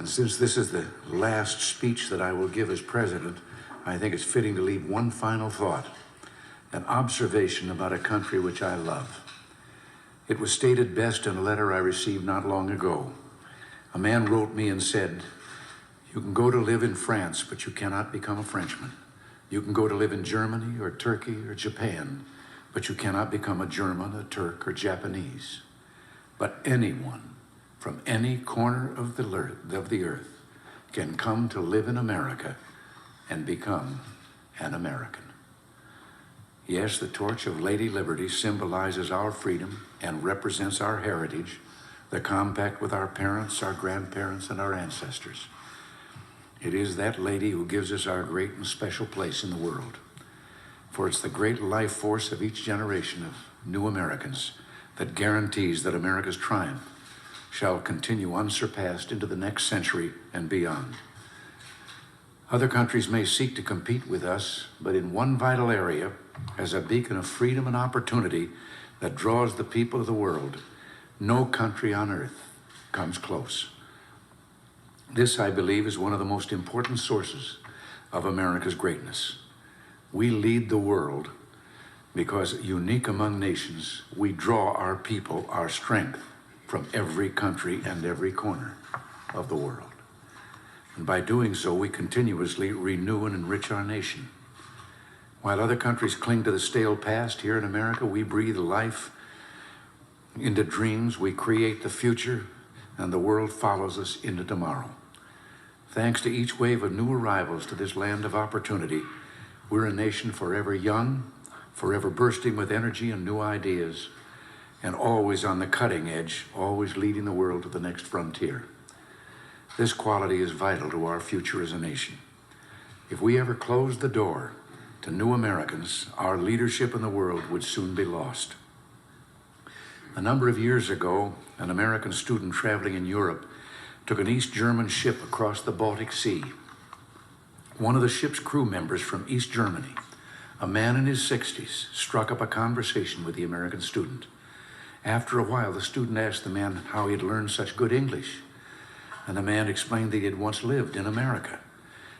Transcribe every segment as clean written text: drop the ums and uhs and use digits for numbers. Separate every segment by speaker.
Speaker 1: And since this is the last speech that I will give as president, I think it's fitting to leave one final thought, an observation about a country which I love. It was stated best in a letter I received not long ago. A man wrote me and said, "You can go to live in France, but you cannot become a Frenchman. You can go to live in Germany or Turkey or Japan, but you cannot become a German, a Turk, or Japanese. But anyone from any corner of the earth can come to live in America and become an American." Yes, the torch of Lady Liberty symbolizes our freedom and represents our heritage, the compact with our parents, our grandparents, and our ancestors. It is that lady who gives us our great and special place in the world. For it's the great life force of each generation of new Americans that guarantees that America's triumph shall continue unsurpassed into the next century and beyond. Other countries may seek to compete with us, but in one vital area, as a beacon of freedom and opportunity that draws the people of the world, no country on earth comes close. This, I believe, is one of the most important sources of America's greatness. We lead the world because, unique among nations, we draw our people, our strength, from every country and every corner of the world. And by doing so, we continuously renew and enrich our nation. While other countries cling to the stale past, here in America, we breathe life into dreams, we create the future, and the world follows us into tomorrow. Thanks to each wave of new arrivals to this land of opportunity, we're a nation forever young, forever bursting with energy and new ideas, and always on the cutting edge, always leading the world to the next frontier. This quality is vital to our future as a nation. If we ever closed the door to new Americans, our leadership in the world would soon be lost. A number of years ago, an American student traveling in Europe took an East German ship across the Baltic Sea. One of the ship's crew members from East Germany, a man in his 60s, struck up a conversation with the American student. After a while, the student asked the man how he had learned such good English, and the man explained that he had once lived in America.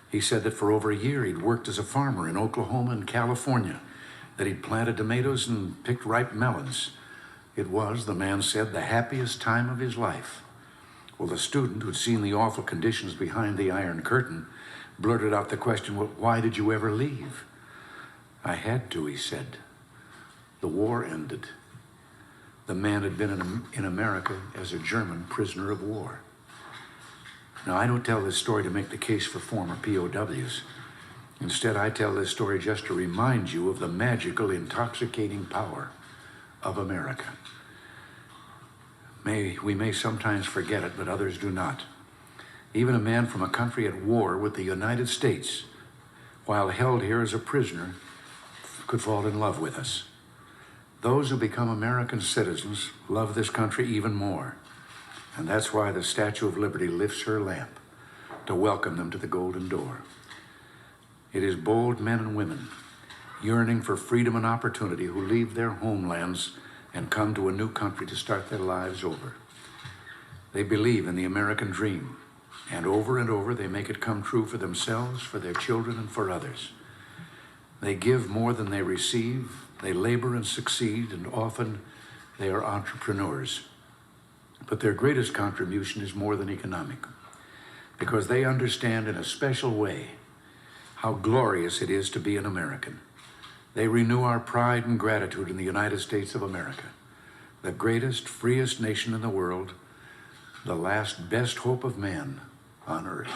Speaker 1: He said that for over a year he'd worked as a farmer in Oklahoma and California, that he'd planted tomatoes and picked ripe melons. It was, the man said, the happiest time of his life. Well, the student, who'd seen the awful conditions behind the Iron Curtain, blurted out the question, "Well, why did you ever leave?" "I had to," he said. "The war ended." The man had been in America as a German prisoner of war. Now, I don't tell this story to make the case for former POWs. Instead, I tell this story just to remind you of the magical, intoxicating power of America. We may sometimes forget it, but others do not. Even a man from a country at war with the United States, while held here as a prisoner, could fall in love with us. Those who become American citizens love this country even more. And that's why the Statue of Liberty lifts her lamp to welcome them to the Golden Door. It is bold men and women yearning for freedom and opportunity who leave their homelands and come to a new country to start their lives over. They believe in the American dream, and over they make it come true for themselves, for their children, and for others. They give more than they receive, they labor and succeed, and often they are entrepreneurs. But their greatest contribution is more than economic, because they understand in a special way how glorious it is to be an American. They renew our pride and gratitude in the United States of America, the greatest, freest nation in the world, the last best hope of man on earth.